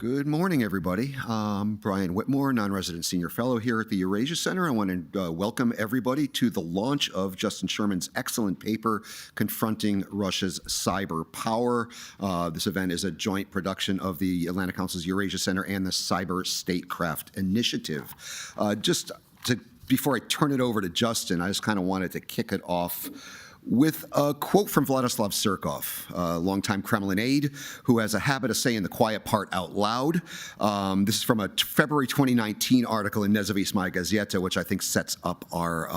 Good morning, everybody. I'm Brian Whitmore, non-resident senior fellow here at the Eurasia Center. I want to welcome everybody to the launch of Justin Sherman's excellent paper, Confronting Russia's Cyber Power. This event is a joint production of the Atlantic Council's Eurasia Center and the Cyber Statecraft Initiative. Before I turn it over to Justin, I just kind of wanted to kick it off with a quote from Vladislav Surkov, a longtime Kremlin aide who has a habit of saying the quiet part out loud. This is from a February 2019 article in Nezavismaya Gazeta, which I think sets up our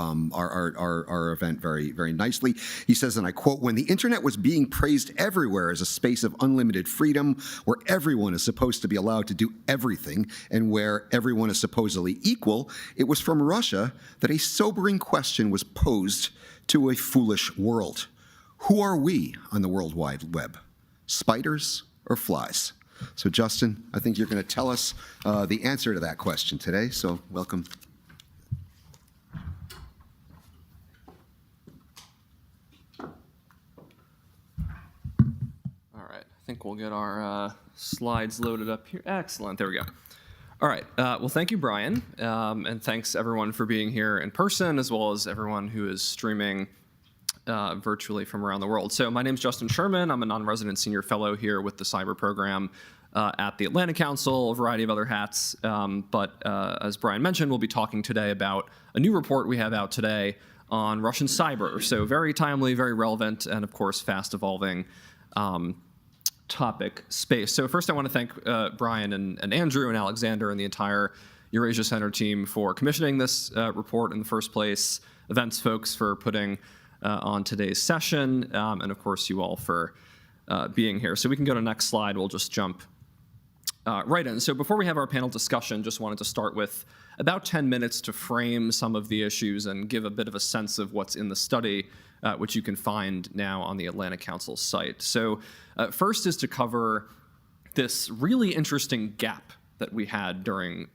event very, very nicely. He says, and I quote, "When the internet was being praised everywhere as a space of unlimited freedom, where everyone is supposed to be allowed to do everything and where everyone is supposedly equal, it was from Russia that a sobering question was posed to a foolish world. Who are we on the World Wide Web? Spiders or flies?" So Justin, I think you're going to tell us the answer to that question today, so welcome. All right, I think we'll get our slides loaded up here. Excellent, there we go. All right, well, thank you, Brian, and thanks everyone for being here in person, as well as everyone who is streaming virtually from around the world. So my name is Justin Sherman. I'm a non-resident senior fellow here with the cyber program at the Atlantic Council, a variety of other hats. But as Brian mentioned, we'll be talking today about a new report we have out today on Russian cyber. So very timely, very relevant, and of course, fast evolving topic space. So first I want to thank Brian and Andrew and Alexander and the entire Eurasia Center team for commissioning this report in the first place, events folks for putting on today's session, and of course you all for being here. So we can go to next slide. We'll just jump right in. So before we have our panel discussion, just wanted to start with about 10 minutes to frame some of the issues and give a bit of a sense of what's in the study, which you can find now on the Atlantic Council site. So first is to cover this really interesting gap that we had during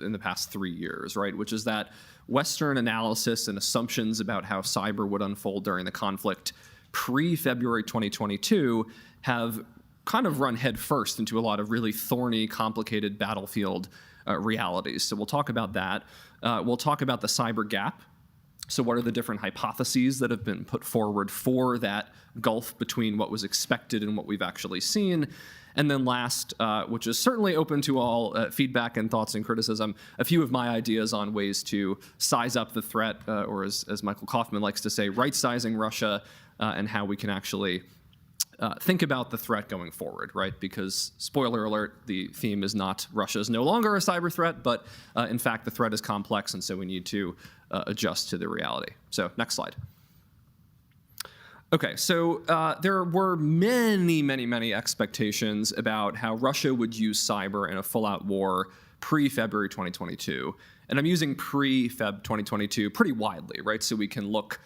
in the past 3 years, right? Which is that Western analysis and assumptions about how cyber would unfold during the conflict pre-February 2022 have kind of run headfirst into a lot of really thorny, complicated battlefield realities. So we'll talk about that. We'll talk about the cyber gap. So what are the different hypotheses that have been put forward for that gulf between what was expected and what we've actually seen? And then last, which is certainly open to all feedback and thoughts and criticism, a few of my ideas on ways to size up the threat, or as Michael Kaufman likes to say, right-sizing Russia, and how we can actually think about the threat going forward, right? Because, spoiler alert, the theme is not Russia is no longer a cyber threat, but in fact, the threat is complex, and so we need to adjust to the reality. So next slide. Okay, so there were many expectations about how Russia would use cyber in a full-out war pre-February 2022. And I'm using pre-Feb 2022 pretty widely, right? So we can look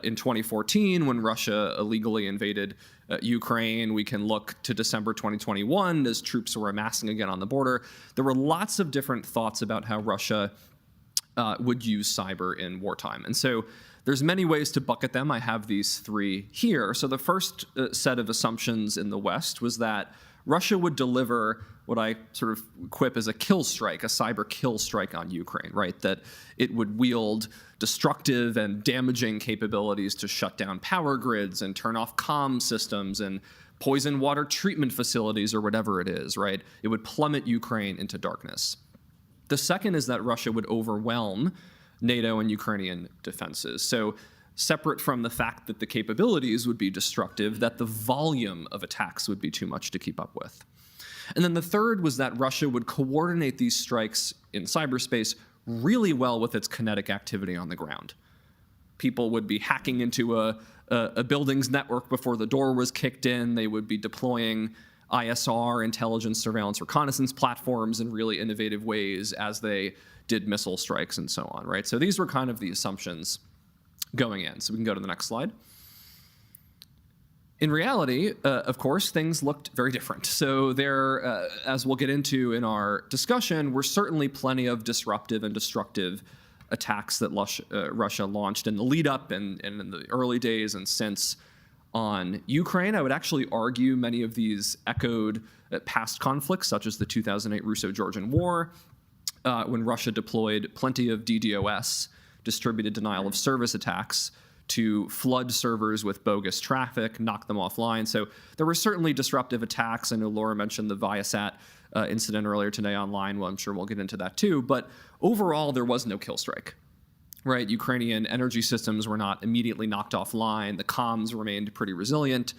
in 2014 when Russia illegally invaded Ukraine. We can look to December 2021 as troops were amassing again on the border. There were lots of different thoughts about how Russia would use cyber in wartime. And so there's many ways to bucket them. I have these three here. So the first set of assumptions in the West was that Russia would deliver what I sort of quip as a kill strike, a cyber kill strike on Ukraine, right? That it would wield destructive and damaging capabilities to shut down power grids and turn off comm systems and poison water treatment facilities or whatever it is, right? It would plummet Ukraine into darkness. The second is that Russia would overwhelm NATO and Ukrainian defenses. So separate from the fact that the capabilities would be destructive, that the volume of attacks would be too much to keep up with. And then the third was that Russia would coordinate these strikes in cyberspace really well with its kinetic activity on the ground. People would be hacking into a building's network before the door was kicked in. They would be deploying ISR, intelligence, surveillance, reconnaissance platforms in really innovative ways as they did missile strikes and so on, right? So these were kind of the assumptions going in. So we can go to the next slide. In reality, of course, things looked very different. So there, as we'll get into in our discussion, were certainly plenty of disruptive and destructive attacks that Russia launched in the lead up and in the early days and since on Ukraine. I would actually argue many of these echoed past conflicts, such as the 2008 Russo-Georgian War, when Russia deployed plenty of DDoS, distributed denial of service attacks, to flood servers with bogus traffic, knock them offline. So there were certainly disruptive attacks. I know Laura mentioned the Viasat incident earlier today online. Well, I'm sure we'll get into that too. But overall, there was no kill strike, right? Ukrainian energy systems were not immediately knocked offline. The comms remained pretty resilient,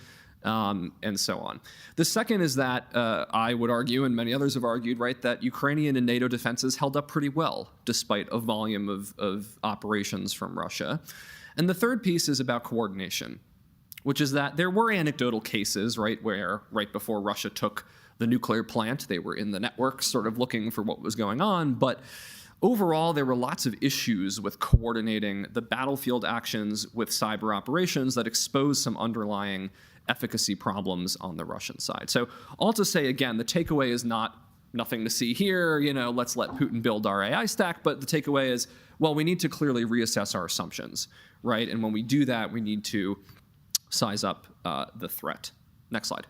and so on. The second is that I would argue, and many others have argued, right, that Ukrainian and NATO defenses held up pretty well despite a volume of operations from Russia. And the third piece is about coordination, which is that there were anecdotal cases, right, where right before Russia took the nuclear plant, they were in the networks sort of looking for what was going on. But overall, there were lots of issues with coordinating the battlefield actions with cyber operations that exposed some underlying efficacy problems on the Russian side. So all to say, again, the takeaway is not nothing to see here, let's let Putin build our AI stack, but the takeaway is, well, we need to clearly reassess our assumptions, right? And when we do that, we need to size up the threat. Next slide.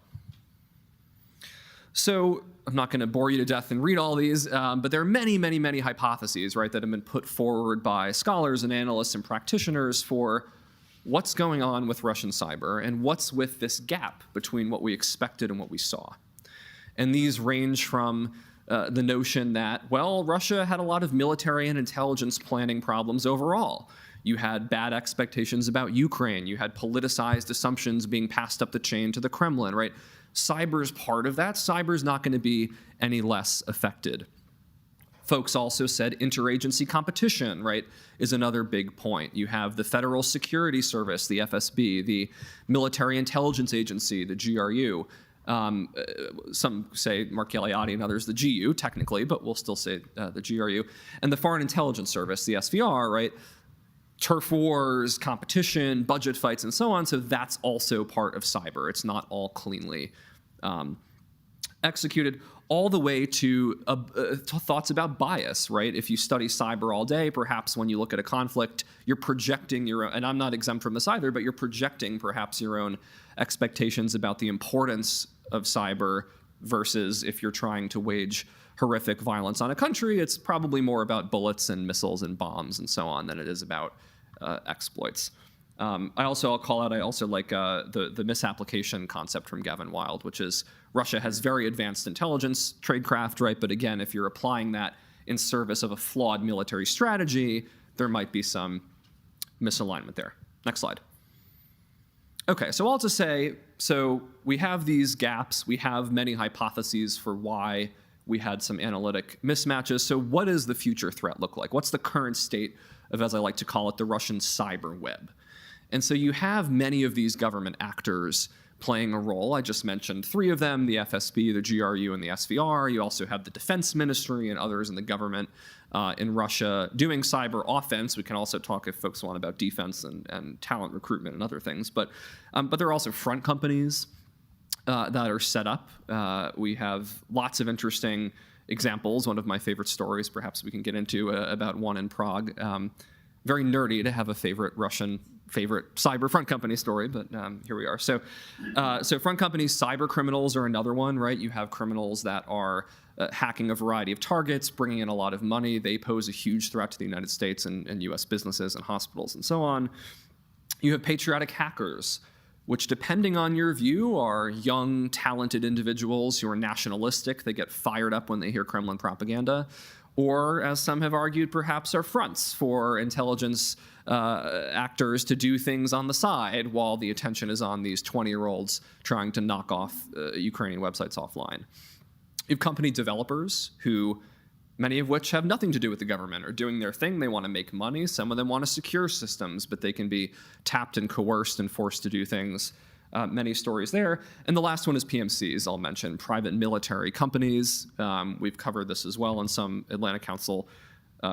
So I'm not going to bore you to death and read all these, but there are many, many, many hypotheses, right, that have been put forward by scholars and analysts and practitioners for what's going on with Russian cyber and what's with this gap between what we expected and what we saw. And these range from the notion that, well, Russia had a lot of military and intelligence planning problems overall. You had bad expectations about Ukraine. You had politicized assumptions being passed up the chain to the Kremlin, right? Cyber's part of that. Cyber's not going to be any less affected. Folks also said interagency competition, right, is another big point. You have the Federal Security Service, the FSB, the Military Intelligence Agency, the GRU. Some say Mark Galeotti and others the GU, technically, but we'll still say the GRU. And the Foreign Intelligence Service, the SVR, right? Turf wars, competition, budget fights, and so on. So that's also part of cyber. It's not all cleanly executed, all the way to thoughts about bias, right? If you study cyber all day, perhaps when you look at a conflict, you're projecting your own, and I'm not exempt from this either, but you're projecting perhaps your own expectations about the importance of cyber versus if you're trying to wage horrific violence on a country, it's probably more about bullets and missiles and bombs and so on than it is about exploits. I also like the misapplication concept from Gavin Wild, which is Russia has very advanced intelligence tradecraft, right? But again, if you're applying that in service of a flawed military strategy, there might be some misalignment there. Next slide. Okay, so all to say, so we have these gaps, we have many hypotheses for why we had some analytic mismatches. So what does the future threat look like? What's the current state of, as I like to call it, the Russian cyber web? And so you have many of these government actors playing a role. I just mentioned three of them, the FSB, the GRU, and the SVR. You also have the Defense Ministry and others in the government in Russia doing cyber offense. We can also talk, if folks want, about defense and talent recruitment and other things. But there are also front companies that are set up. We have lots of interesting examples. One of my favorite stories, perhaps we can get into, about one in Prague. Very nerdy to have a favorite cyber front company story, but here we are. So front companies, cyber criminals are another one, right? You have criminals that are hacking a variety of targets, bringing in a lot of money. They pose a huge threat to the United States and U.S. businesses and hospitals and so on. You have patriotic hackers, which, depending on your view, are young, talented individuals who are nationalistic. They get fired up when they hear Kremlin propaganda. Or, as some have argued, perhaps are fronts for intelligence actors to do things on the side while the attention is on these 20-year-olds trying to knock off Ukrainian websites offline. You have company developers who, many of which have nothing to do with the government, are doing their thing. They want to make money. Some of them want to secure systems, but they can be tapped and coerced and forced to do things. Many stories there. And the last one is PMCs, I'll mention, private military companies. We've covered this as well in some Atlantic Council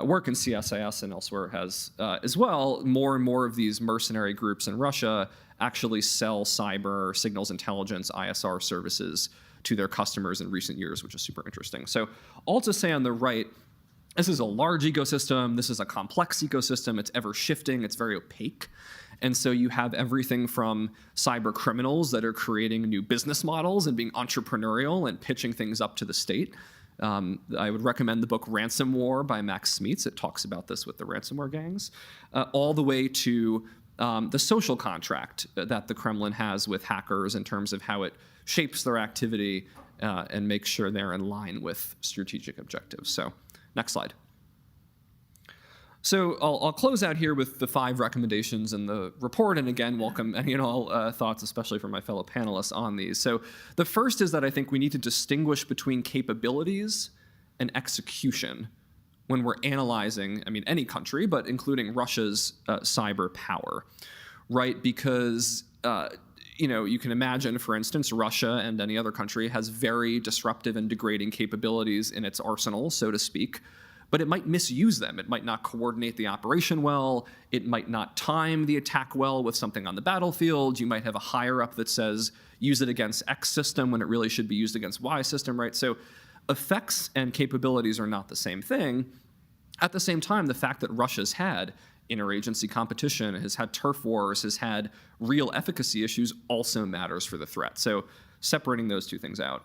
work, in CSIS and elsewhere has as well. More and more of these mercenary groups in Russia actually sell cyber, signals intelligence, ISR services to their customers in recent years, which is super interesting. So all to say on the right, This is a large ecosystem. This is a complex ecosystem. It's ever shifting. It's very opaque. And so you have everything from cyber criminals that are creating new business models and being entrepreneurial and pitching things up to the state. I would recommend the book Ransom War by Max Smeets. It talks about this with the ransomware gangs, all the way to the social contract that the Kremlin has with hackers in terms of how it shapes their activity and makes sure they're in line with strategic objectives. So next slide. So I'll close out here with the 5 recommendations in the report, and again, welcome any and all thoughts, especially from my fellow panelists on these. So the first is that I think we need to distinguish between capabilities and execution when we're analyzing, any country, but including Russia's cyber power, right? Because you can imagine, for instance, Russia and any other country has very disruptive and degrading capabilities in its arsenal, so to speak, but it might misuse them. It might not coordinate the operation well. It might not time the attack well with something on the battlefield. You might have a higher up that says, use it against X system when it really should be used against Y system, right? So effects and capabilities are not the same thing. At the same time, the fact that Russia's had interagency competition, has had turf wars, has had real efficacy issues also matters for the threat. So separating those two things out.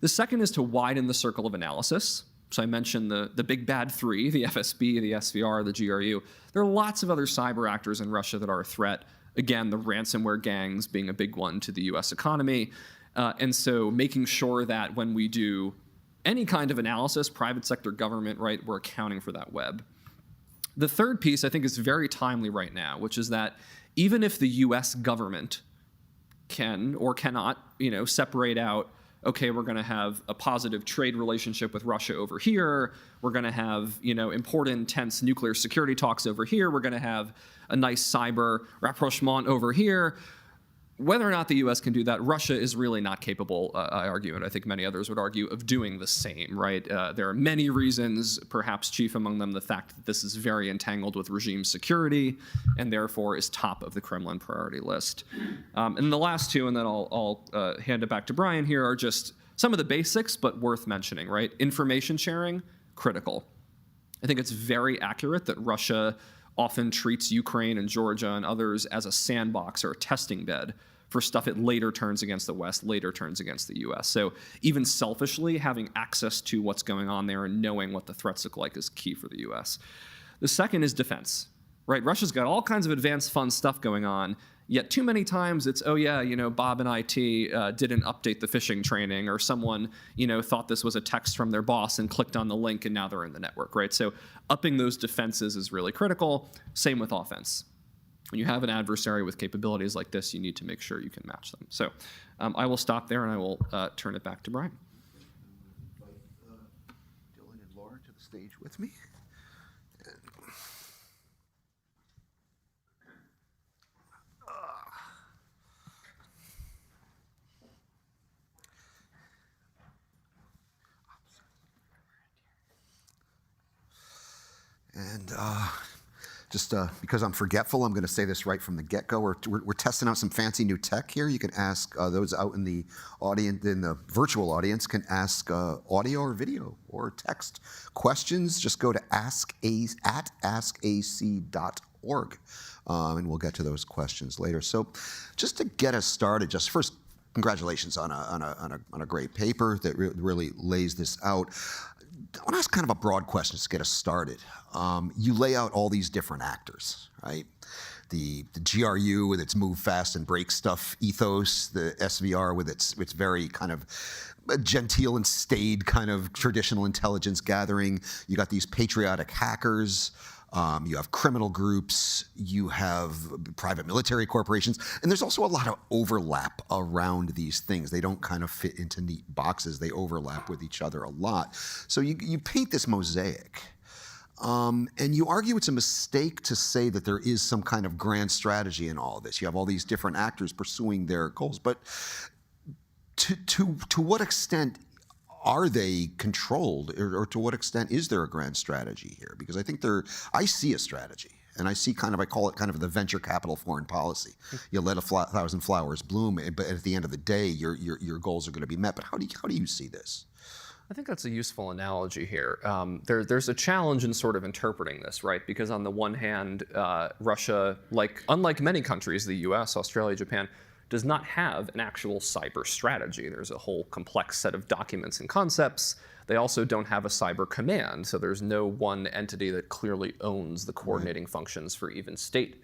The second is to widen the circle of analysis. So I mentioned the big bad 3, the FSB, the SVR, the GRU. There are lots of other cyber actors in Russia that are a threat. Again, the ransomware gangs being a big one to the US economy. And so making sure that when we do any kind of analysis, private sector, government, right, we're accounting for that web. The third piece I think is very timely right now, which is that even if the US government can or cannot, separate out, okay, we're going to have a positive trade relationship with Russia over here. We're going to have, important, tense nuclear security talks over here. We're going to have a nice cyber rapprochement over here. Whether or not the U.S. can do that, Russia is really not capable, I argue, and I think many others would argue, of doing the same, right? There are many reasons, perhaps chief among them the fact that this is very entangled with regime security and therefore is top of the Kremlin priority list. And the last two, and then I'll hand it back to Brian here, are just some of the basics, but worth mentioning, right? Information sharing, critical. I think it's very accurate that Russia often treats Ukraine and Georgia and others as a sandbox or a testing bed for stuff it later turns against the West, later turns against the US. So even selfishly, having access to what's going on there and knowing what the threats look like is key for the US. The second is defense, right? Russia's got all kinds of advanced fun stuff going on, yet too many times it's, oh yeah, Bob and IT didn't update the phishing training, or someone, thought this was a text from their boss and clicked on the link and now they're in the network, right? So upping those defenses is really critical. Same with offense. When you have an adversary with capabilities like this, you need to make sure you can match them. So I will stop there and I will turn it back to Brian. Invite Dylan and Laura to the stage with me. And just because I'm forgetful, I'm going to say this right from the get-go. We're testing out some fancy new tech here. You can ask those out in the audience, in the virtual audience, can ask audio or video or text questions. Just go to askac.org, and we'll get to those questions later. So, just to get us started, just first, congratulations on a great paper that really lays this out. I want to ask kind of a broad question to get us started. You lay out all these different actors, right? The GRU with its move fast and break stuff ethos, the SVR with its very kind of genteel and staid kind of traditional intelligence gathering. You got these patriotic hackers. You have criminal groups, you have private military corporations, and there's also a lot of overlap around these things. They don't kind of fit into neat boxes. They overlap with each other a lot. So you paint this mosaic, and you argue it's a mistake to say that there is some kind of grand strategy in all of this. You have all these different actors pursuing their goals, but to what extent are they controlled, or to what extent is there a grand strategy here? Because I think I see a strategy, and I see I call it kind of the venture capital foreign policy. You let 1,000 flowers bloom, but at the end of the day, your goals are going to be met. But how do you see this? I think that's a useful analogy here. There's a challenge in sort of interpreting this, right? Because on the one hand, Russia, unlike many countries, the US, Australia, Japan, does not have an actual cyber strategy. There's a whole complex set of documents and concepts. They also don't have a cyber command, so there's no one entity that clearly owns the coordinating functions for even state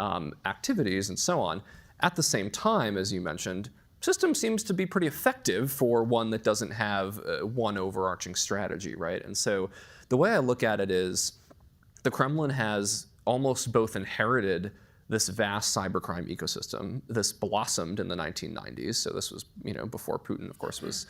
activities and so on. At the same time, as you mentioned, system seems to be pretty effective for one that doesn't have one overarching strategy, right? And so the way I look at it is the Kremlin has almost both inherited this vast cybercrime ecosystem. This blossomed in the 1990s, so this was before Putin, of course, was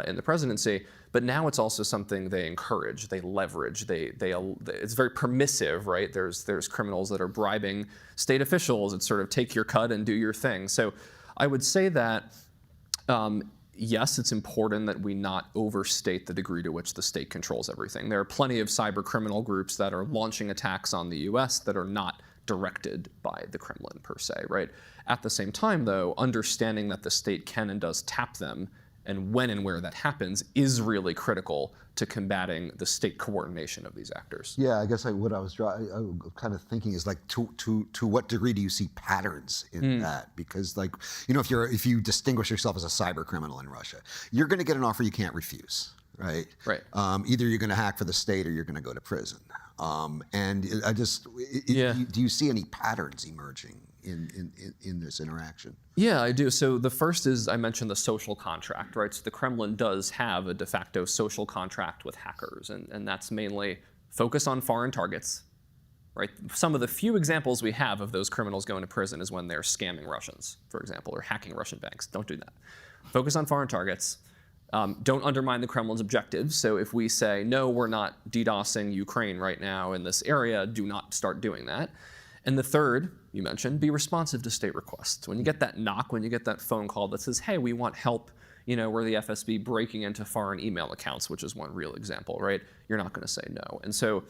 in the presidency. But now it's also something they encourage, they leverage, it's very permissive, right? There's criminals that are bribing state officials. It's sort of take your cut and do your thing. So I would say that, yes, it's important that we not overstate the degree to which the state controls everything. There are plenty of cyber criminal groups that are launching attacks on the US that are not directed by the Kremlin per se, right? At the same time, though, understanding that the state can and does tap them, and when and where that happens, is really critical to combating the state coordination of these actors. Yeah, I guess what I was kind of thinking is to what degree do you see patterns in that? Because if you distinguish yourself as a cyber criminal in Russia, you're going to get an offer you can't refuse, right? Right. Either you're going to hack for the state or you're going to go to prison. Do you see any patterns emerging in this interaction? Yeah, I do. So the first is, I mentioned the social contract, right? So the Kremlin does have a de facto social contract with hackers, and that's mainly focus on foreign targets, right? Some of the few examples we have of those criminals going to prison is when they're scamming Russians, for example, or hacking Russian banks. Don't do that. Focus on foreign targets. Don't undermine the Kremlin's objectives. So if we say, no, we're not DDoSing Ukraine right now in this area, do not start doing that. And the third, you mentioned, be responsive to state requests. When you get that knock, when you get that phone call that says, hey, we want help, we're the FSB breaking into foreign email accounts, which is one real example, right? You're not going to say no. And so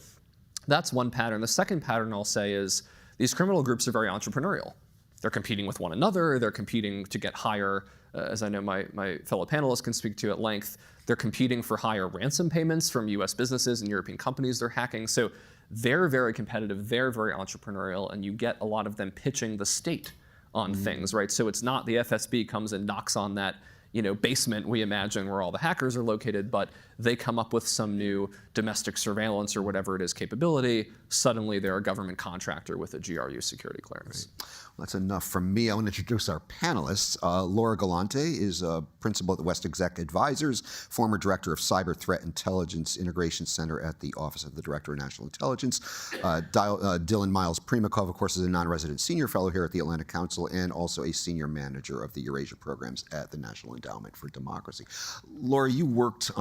that's one pattern. The second pattern I'll say is these criminal groups are very entrepreneurial. They're competing with one another. They're competing to get higher, as I know my fellow panelists can speak to at length, they're competing for higher ransom payments from US businesses and European companies they're hacking. So they're very competitive, they're very entrepreneurial, and you get a lot of them pitching the state on things, right? So it's not the FSB comes and knocks on that basement we imagine where all the hackers are located, but they come up with some new domestic surveillance or whatever it is capability. Suddenly they're a government contractor with a GRU security clearance. Right. Well, that's enough from me. I want to introduce our panelists. Laura Galante is a principal at the West Exec Advisors, former director of Cyber Threat Intelligence Integration Center at the Office of the Director of National Intelligence. Dylan Miles Primakov, of course, is a non-resident senior fellow here at the Atlantic Council and also a senior manager of the Eurasia programs at the National Endowment for Democracy. Laura, you worked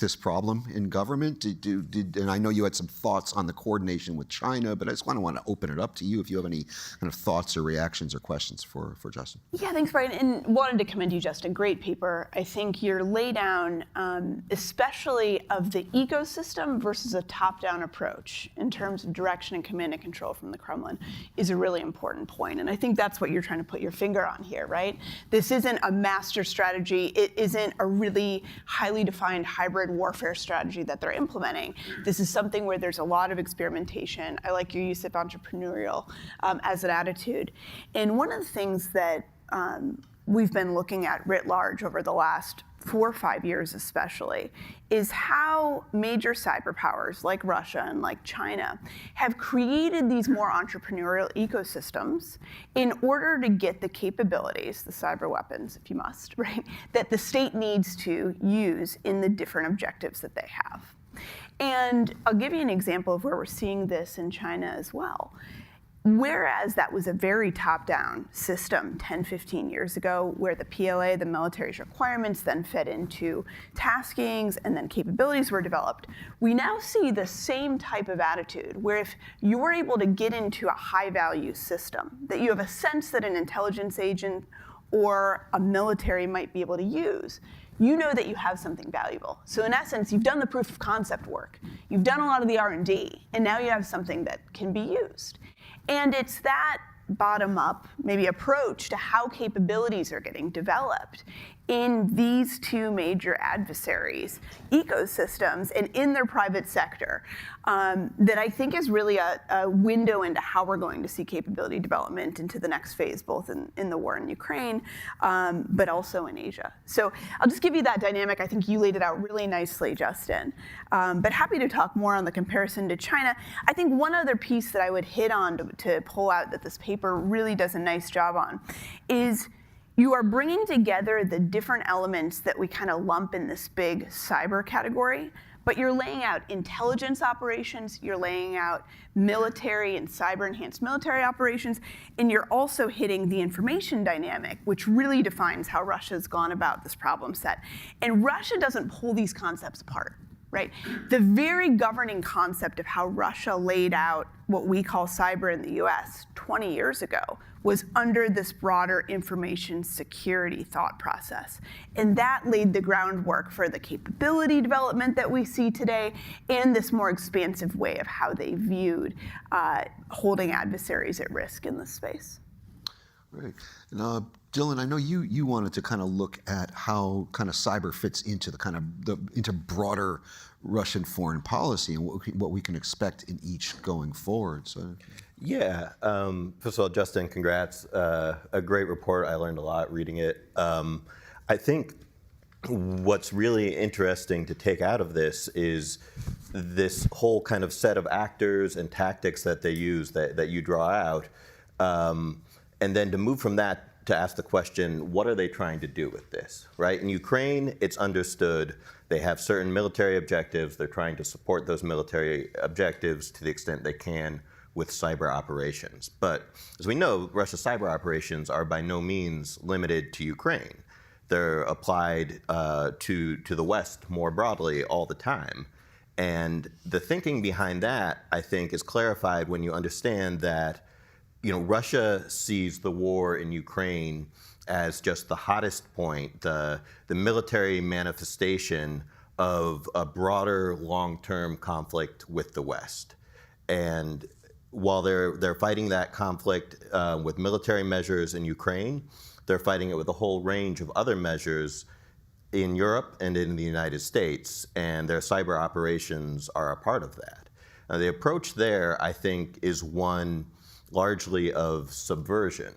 this problem in government. And I know you had some thoughts on the coordination with China, but I just want to open it up to you if you have any kind of thoughts or reactions or questions for Justin. Yeah, thanks, Brian. And wanted to commend you, Justin. Great paper. I think your laydown, especially of the ecosystem versus a top-down approach in terms of direction and command and control from the Kremlin, is a really important point. And I think that's what you're trying to put your finger on here, right? This isn't a master strategy. It isn't a really highly defined hybrid warfare strategy that they're implementing. This is something where there's a lot of experimentation. I like your use of entrepreneurial as an attitude. And one of the things that we've been looking at writ large over the last 4 or 5 years especially, is how major cyber powers like Russia and like China have created these more entrepreneurial ecosystems in order to get the capabilities, the cyber weapons, if you must, right, that the state needs to use in the different objectives that they have. And I'll give you an example of where we're seeing this in China as well. Whereas that was a very top-down system 10, 15 years ago, where the PLA, the military's requirements, then fed into taskings and then capabilities were developed, we now see the same type of attitude, where if you're able to get into a high-value system that you have a sense that an intelligence agent or a military might be able to use, you know that you have something valuable. So in essence, you've done the proof of concept work. You've done a lot of the R&D, and now you have something that can be used. And it's that bottom-up, maybe approach to how capabilities are getting developed in these two major adversaries' ecosystems and in their private sector that I think is really a window into how we're going to see capability development into the next phase, both in the war in Ukraine, but also in Asia. So I'll just give you that dynamic. I think you laid it out really nicely, Justin. But happy to talk more on the comparison to China. I think one other piece that I would hit on to pull out that this paper really does a nice job on is you are bringing together the different elements that we kind of lump in this big cyber category, but you're laying out intelligence operations, you're laying out military and cyber-enhanced military operations, and you're also hitting the information dynamic, which really defines how Russia's gone about this problem set. And Russia doesn't pull these concepts apart, right? The very governing concept of how Russia laid out what we call cyber in the US 20 years ago was under this broader information security thought process. And that laid the groundwork for the capability development that we see today and this more expansive way of how they viewed holding adversaries at risk in this space. Right. And Dylan, I know you wanted to kind of look at how kind of cyber fits into into broader Russian foreign policy and what we can expect in each going forward. So. Yeah. First of all, Justin, congrats. A great report. I learned a lot reading it. I think what's really interesting to take out of this is this whole kind of set of actors and tactics that they use that you draw out. And then to move from that to ask the question, what are they trying to do with this, right? In Ukraine, it's understood they have certain military objectives. They're trying to support those military objectives to the extent they can with cyber operations. But as we know, Russia's cyber operations are by no means limited to Ukraine. They're applied to the West more broadly all the time. And the thinking behind that, I think, is clarified when you understand that Russia sees the war in Ukraine as just the hottest point, the military manifestation of a broader long-term conflict with the West. And while they're fighting that conflict with military measures in Ukraine, they're fighting it with a whole range of other measures in Europe and in the United States, and their cyber operations are a part of that. Now, the approach there, I think, is one largely of subversion,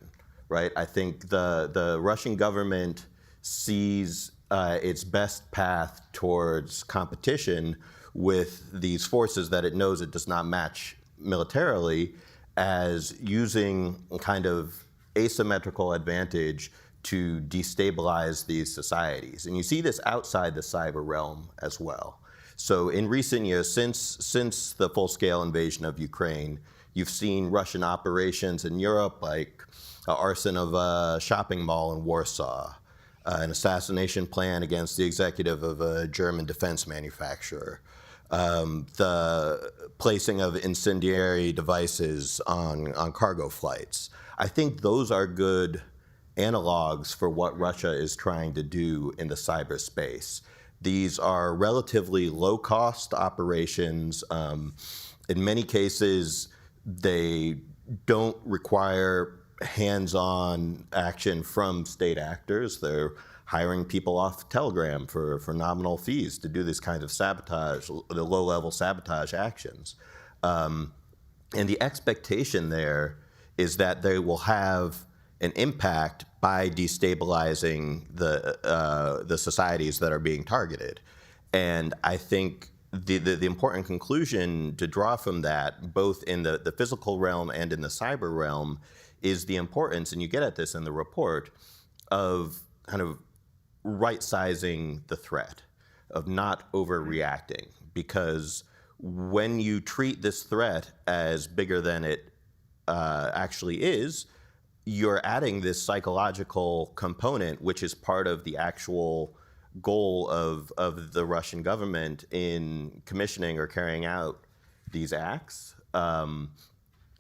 right? I think the Russian government sees its best path towards competition with these forces that it knows it does not match militarily as using kind of asymmetrical advantage to destabilize these societies. And you see this outside the cyber realm as well. So in recent years, since the full-scale invasion of Ukraine, you've seen Russian operations in Europe, like arson of a shopping mall in Warsaw, an assassination plan against the executive of a German defense manufacturer, the placing of incendiary devices on cargo flights. I think those are good analogs for what Russia is trying to do in the cyberspace. These are relatively low-cost operations. In many cases, they don't require hands-on action from state actors. They're hiring people off Telegram for nominal fees to do this kind of sabotage, the low-level sabotage actions. And the expectation there is that they will have an impact by destabilizing the societies that are being targeted. And I think the important conclusion to draw from that, both in the physical realm and in the cyber realm, is the importance, and you get at this in the report, of kind of right-sizing the threat, of not overreacting. Because when you treat this threat as bigger than it actually is, you're adding this psychological component, which is part of the actual goal of the Russian government in commissioning or carrying out these acts.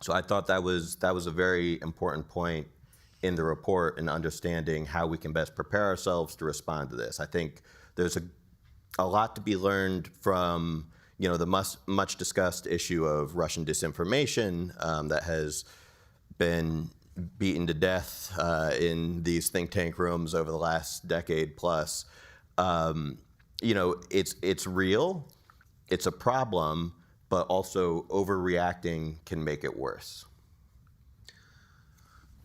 So I thought that was a very important point in the report in understanding how we can best prepare ourselves to respond to this. I think there's a lot to be learned from the much discussed issue of Russian disinformation that has been beaten to death in these think tank rooms over the last decade plus. It's real, it's a problem, but also overreacting can make it worse.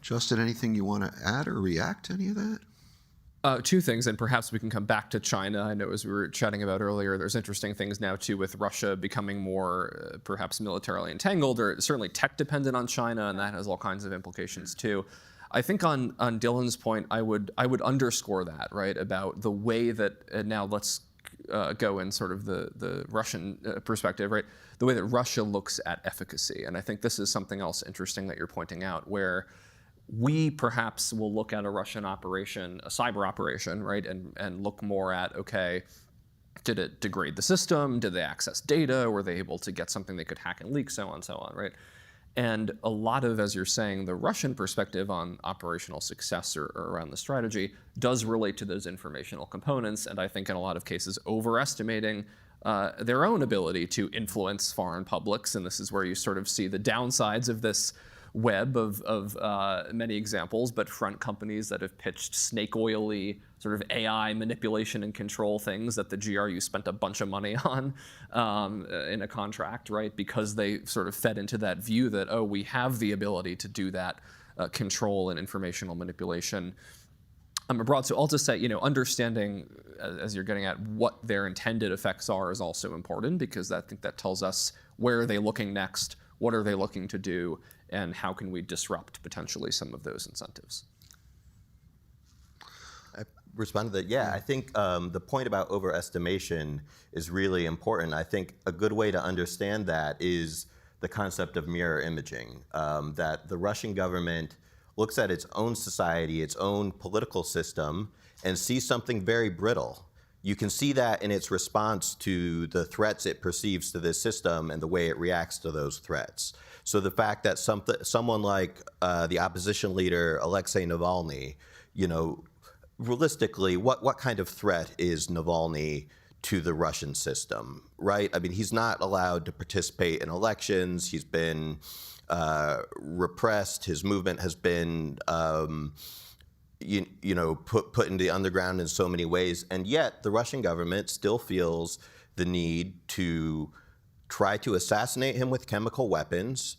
Justin, anything you want to add or react to any of that? Two things, and perhaps we can come back to China. I know as we were chatting about earlier, there's interesting things now too with Russia becoming more perhaps militarily entangled, or certainly tech dependent on China, and that has all kinds of implications too. I think on Dylan's point, I would underscore that, right, about the way that now let's go in sort of the Russian perspective, right, the way that Russia looks at efficacy, and I think this is something else interesting that you're pointing out, where we perhaps will look at a Russian operation, a cyber operation, right, and look more at, okay, did it degrade the system? Did they access data? Were they able to get something they could hack and leak? So on, right? And a lot of, as you're saying, the Russian perspective on operational success or around the strategy does relate to those informational components, and I think in a lot of cases overestimating their own ability to influence foreign publics, and this is where you sort of see the downsides of this web of many examples, but front companies that have pitched snake oily sort of AI manipulation and control things that the GRU spent a bunch of money on in a contract, right? Because they sort of fed into that view that, oh, we have the ability to do that control and informational manipulation abroad. So I'll just say, understanding, as you're getting at, what their intended effects are is also important, because I think that tells us where are they looking next, what are they looking to do, and how can we disrupt potentially some of those incentives? I respond to that. Yeah, I think the point about overestimation is really important. I think a good way to understand that is the concept of mirror imaging, that the Russian government looks at its own society, its own political system, and sees something very brittle. You can see that in its response to the threats it perceives to this system and the way it reacts to those threats. So the fact that someone like the opposition leader, Alexei Navalny, realistically, what kind of threat is Navalny to the Russian system, right? I mean, he's not allowed to participate in elections. He's been repressed. His movement has been put into the underground in so many ways, and yet the Russian government still feels the need to try to assassinate him with chemical weapons,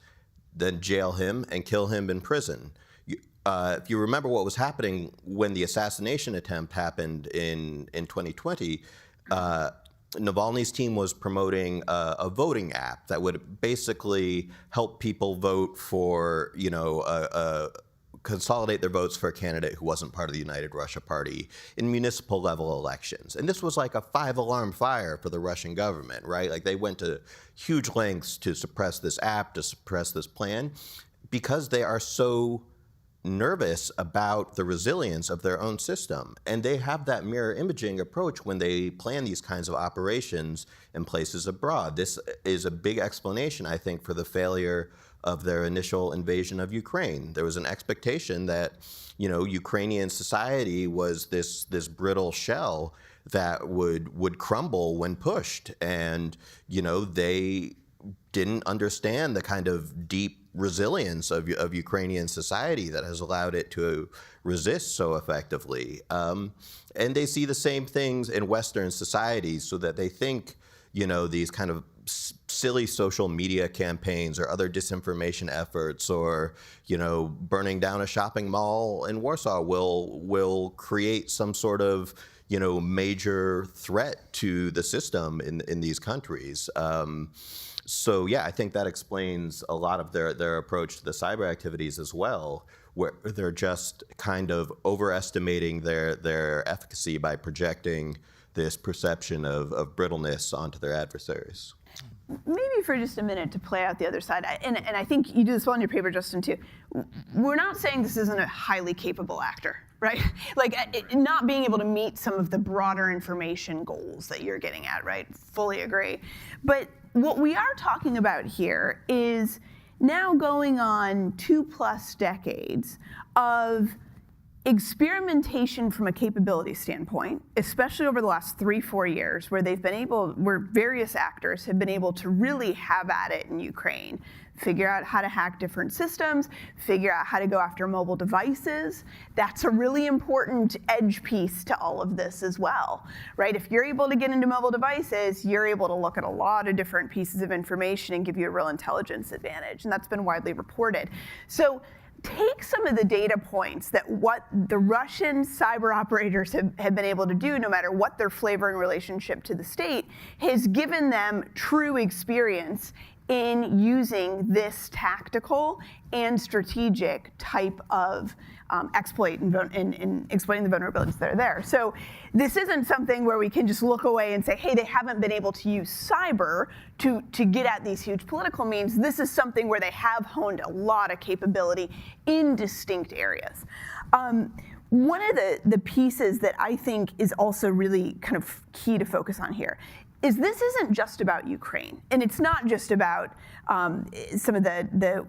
then jail him and kill him in prison. If you remember what was happening when the assassination attempt happened in 2020, Navalny's team was promoting a voting app that would basically help people vote for, consolidate their votes for a candidate who wasn't part of the United Russia Party in municipal level elections. And this was like a 5-alarm fire for the Russian government, right? Like they went to huge lengths to suppress this app, to suppress this plan, because they are so nervous about the resilience of their own system. And they have that mirror imaging approach when they plan these kinds of operations in places abroad. This is a big explanation, I think, for the failure of their initial invasion of Ukraine. There was an expectation that, Ukrainian society was this brittle shell that would crumble when pushed. And, they didn't understand the kind of deep resilience of Ukrainian society that has allowed it to resist so effectively. And they see the same things in Western societies, so that they think, these kind of silly social media campaigns or other disinformation efforts, or burning down a shopping mall in Warsaw will create some sort of major threat to the system in these countries. So yeah, I think that explains a lot of their approach to the cyber activities as well, where they're just kind of overestimating their efficacy by projecting this perception of brittleness onto their adversaries. Maybe for just a minute to play out the other side, and I think you do this well in your paper, Justin, too. We're not saying this isn't a highly capable actor, right? Like not being able to meet some of the broader information goals that you're getting at, right? Fully agree. But what we are talking about here is now going on 2+ decades of experimentation from a capability standpoint, especially over the last 3-4 years, where various actors have been able to really have at it in Ukraine, figure out how to hack different systems, figure out how to go after mobile devices. That's a really important edge piece to all of this as well, right? If you're able to get into mobile devices, you're able to look at a lot of different pieces of information and give you a real intelligence advantage, and that's been widely reported. So take some of the data points that what the Russian cyber operators have been able to do, no matter what their flavor and relationship to the state, has given them true experience in using this tactical and strategic type of exploit in exploiting the vulnerabilities that are there. So this isn't something where we can just look away and say, hey, they haven't been able to use cyber to get at these huge political means. This is something where they have honed a lot of capability in distinct areas. One of the pieces that I think is also really kind of key to focus on here is this isn't just about Ukraine, and it's not just about some of the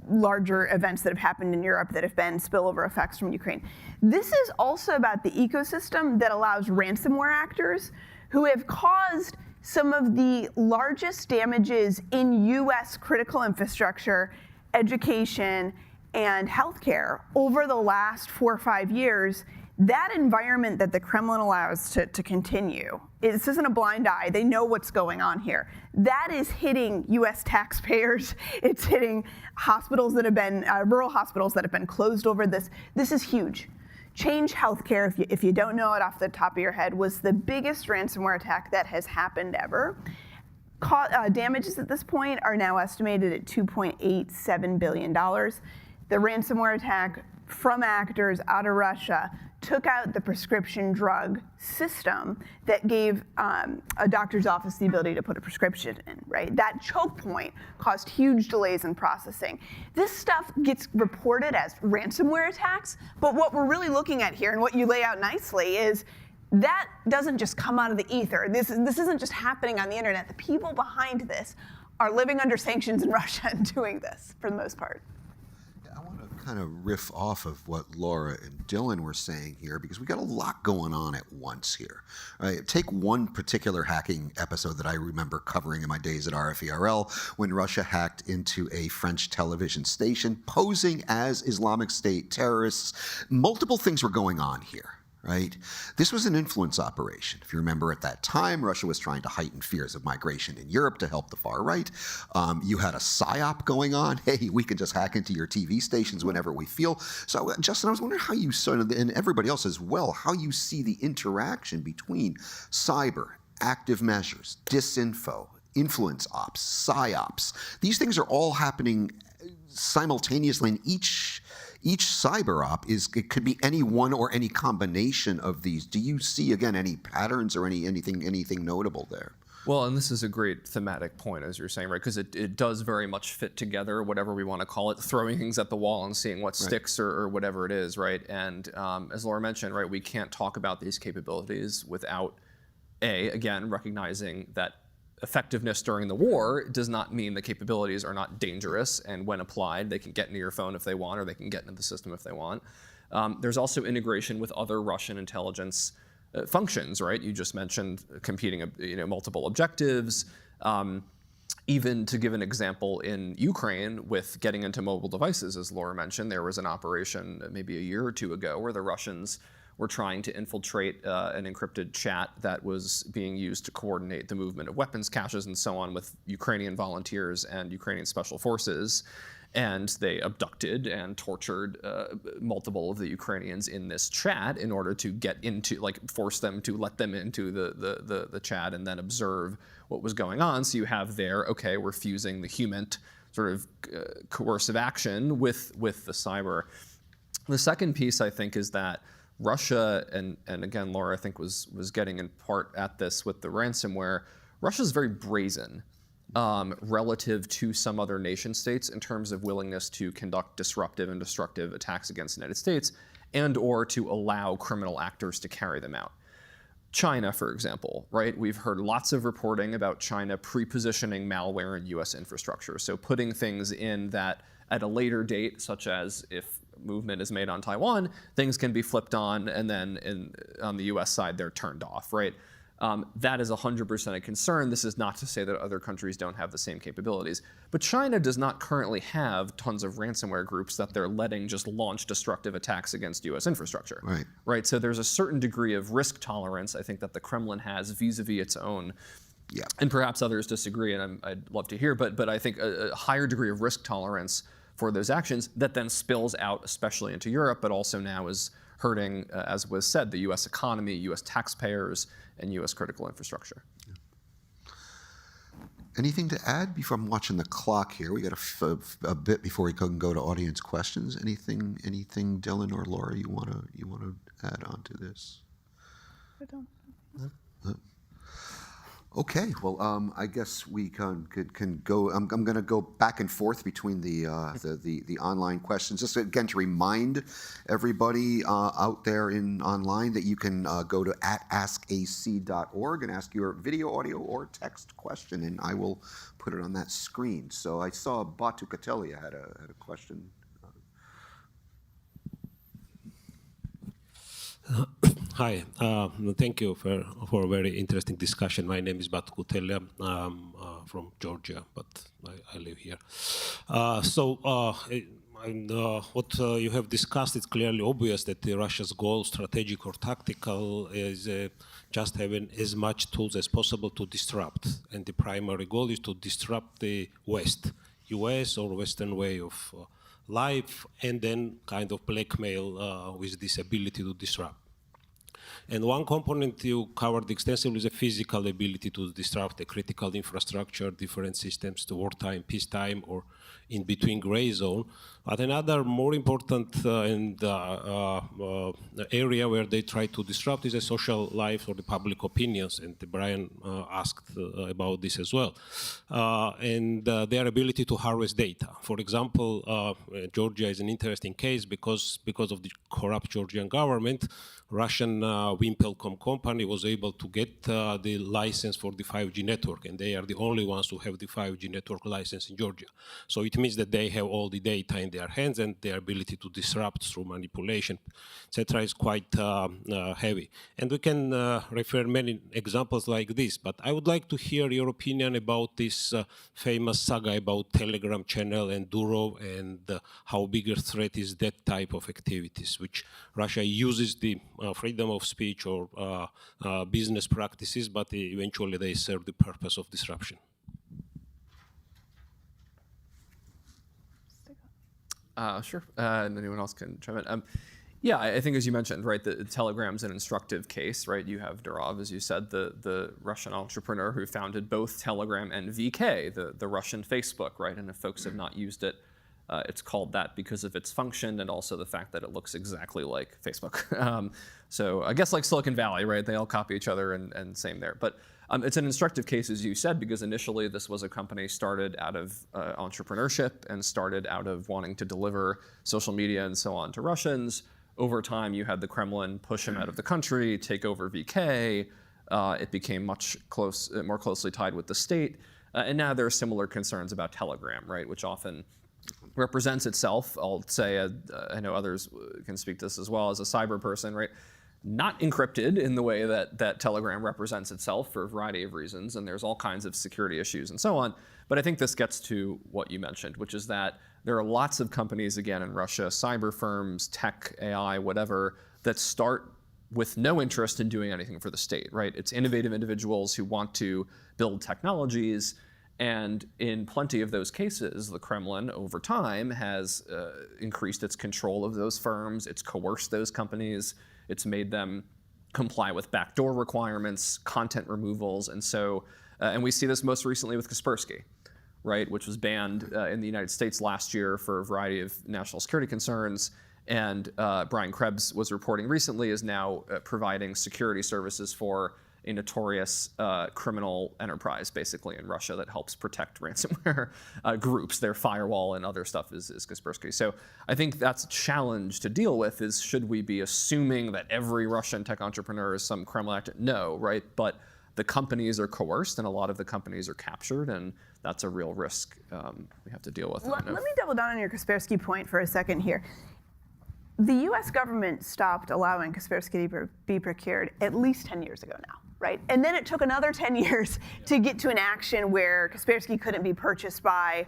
larger events that have happened in Europe that have been spillover effects from Ukraine. This is also about the ecosystem that allows ransomware actors who have caused some of the largest damages in US critical infrastructure, education, and healthcare over the last 4 or 5 years. That environment that the Kremlin allows to continue, this isn't a blind eye, they know what's going on here. That is hitting US taxpayers, it's hitting hospitals that have been, rural hospitals that have been closed over this. This is huge. Change Healthcare, if you don't know it off the top of your head, was the biggest ransomware attack that has happened ever. Damages at this point are now estimated at $2.87 billion. The ransomware attack from actors out of Russia took out the prescription drug system that gave a doctor's office the ability to put a prescription in, right? That choke point caused huge delays in processing. This stuff gets reported as ransomware attacks, but what we're really looking at here, and what you lay out nicely, is that doesn't just come out of the ether. This isn't just happening on the internet. The people behind this are living under sanctions in Russia and doing this, for the most part. Kind of riff off of what Laura and Dylan were saying here, because we got a lot going on at once here. Right? Take one particular hacking episode that I remember covering in my days at RFERL, when Russia hacked into a French television station posing as Islamic State terrorists. Multiple things were going on here. Right? This was an influence operation. If you remember, at that time, Russia was trying to heighten fears of migration in Europe to help the far right. You had a psyop going on. Hey, we can just hack into your TV stations whenever we feel. So, Justin, I was wondering how you saw, and everybody else as well, how you see the interaction between cyber, active measures, disinfo, influence ops, psyops. These things are all happening simultaneously, and each cyber op it could be any one or any combination of these. Do you see, again, any patterns or anything notable there? Well, and this is a great thematic point, as you're saying, right? Because it does very much fit together, whatever we want to call it, throwing things at the wall and seeing what sticks or whatever it is, right? And as Laura mentioned, right, we can't talk about these capabilities without, again, recognizing that effectiveness during the war does not mean the capabilities are not dangerous, and when applied, they can get into your phone if they want, or they can get into the system if they want. There's also integration with other Russian intelligence functions, right? You just mentioned competing, multiple objectives. Even to give an example, in Ukraine with getting into mobile devices, as Laura mentioned, there was an operation maybe a year or two ago where the Russians were trying to infiltrate an encrypted chat that was being used to coordinate the movement of weapons caches and so on with Ukrainian volunteers and Ukrainian special forces. And they abducted and tortured multiple of the Ukrainians in this chat in order to get into, force them to let them into the chat and then observe what was going on. So you have there, okay, we're fusing the human sort of coercive action with the cyber. The second piece, I think, is that Russia, and again, Laura, I think, was getting in part at this with the ransomware. Russia's very brazen relative to some other nation states in terms of willingness to conduct disruptive and destructive attacks against the United States and or to allow criminal actors to carry them out. China, for example, right? We've heard lots of reporting about China pre-positioning malware in US infrastructure. So putting things in that at a later date, such as if movement is made on Taiwan, things can be flipped on, and then on the US side, they're turned off, right? That is 100% a concern. This is not to say that other countries don't have the same capabilities. But China does not currently have tons of ransomware groups that they're letting just launch destructive attacks against US infrastructure. Right? So there's a certain degree of risk tolerance, I think, that the Kremlin has vis-a-vis its own. Yeah. And perhaps others disagree, and I'd love to hear, but I think a higher degree of risk tolerance for those actions that then spills out, especially into Europe, but also now is hurting, as was said, the US economy, US taxpayers, and US critical infrastructure. Anything to add before I'm watching the clock here? We got a bit before we can go to audience questions. Anything, Dylan or Laura, you want to add on to this? I don't. Okay, well, I guess we can go. I'm going to go back and forth between the online questions. Just again to remind everybody out there online that you can go to @askac.org and ask your video, audio, or text question, and I will put it on that screen. So I saw Batu Katelia had a question. Hi, thank you for a very interesting discussion. My name is Batu Kutelia. I'm from Georgia, but I live here. What you have discussed, it's clearly obvious that Russia's goal, strategic or tactical, is just having as much tools as possible to disrupt. And the primary goal is to disrupt the West, US or Western way of life, and then kind of blackmail with this ability to disrupt. And one component you covered extensively is the physical ability to disrupt the critical infrastructure, different systems, the wartime, peacetime, or in between gray zone. But another more important area where they try to disrupt is the social life or the public opinions. And Brian asked about this as well. And their ability to harvest data. For example, Georgia is an interesting case because of the corrupt Georgian government. Russian Wimpelcom company was able to get the license for the 5G network, and they are the only ones who have the 5G network license in Georgia. So it means that they have all the data in their hands, and their ability to disrupt through manipulation, etc., is quite heavy. And we can refer many examples like this, but I would like to hear your opinion about this famous saga about Telegram channel and Durov, and how big a threat is that type of activities, which Russia uses the freedom of speech or business practices, but eventually they serve the purpose of disruption. Sure, and anyone else can chime in. Yeah, I think as you mentioned, right, the Telegram's an instructive case, right? You have Durov, as you said, the Russian entrepreneur who founded both Telegram and VK, the Russian Facebook, right? And if folks have not used it, it's called that because of its function and also the fact that it looks exactly like Facebook. So I guess like Silicon Valley, right? They all copy each other and same there. But it's an instructive case, as you said, because initially this was a company started out of entrepreneurship and started out of wanting to deliver social media and so on to Russians. Over time, you had the Kremlin push him out of the country, take over VK. It became much more closely tied with the state. And now there are similar concerns about Telegram, right? Which often represents itself, I'll say, I know others can speak to this as well, as a cyber person, right? Not encrypted in the way that Telegram represents itself for a variety of reasons, and there's all kinds of security issues and so on. But I think this gets to what you mentioned, which is that there are lots of companies, again, in Russia, cyber firms, tech, AI, whatever, that start with no interest in doing anything for the state, right? It's innovative individuals who want to build technologies. And in plenty of those cases, the Kremlin, over time, has increased its control of those firms. It's coerced those companies. It's made them comply with backdoor requirements, content removals. And so, and we see this most recently with Kaspersky, right, which was banned in the United States last year for a variety of national security concerns. And Brian Krebs was reporting recently is now providing security services for a notorious criminal enterprise, basically, in Russia that helps protect ransomware groups. Their firewall and other stuff is Kaspersky. So I think that's a challenge to deal with is, should we be assuming that every Russian tech entrepreneur is some Kremlin actor? No, right? But the companies are coerced, and a lot of the companies are captured, and that's a real risk we have to deal with. Let me double down on your Kaspersky point for a second here. the U.S. government stopped allowing Kaspersky to be procured at least 10 years ago now, right? And then it took another 10 years to get to an action where Kaspersky couldn't be purchased by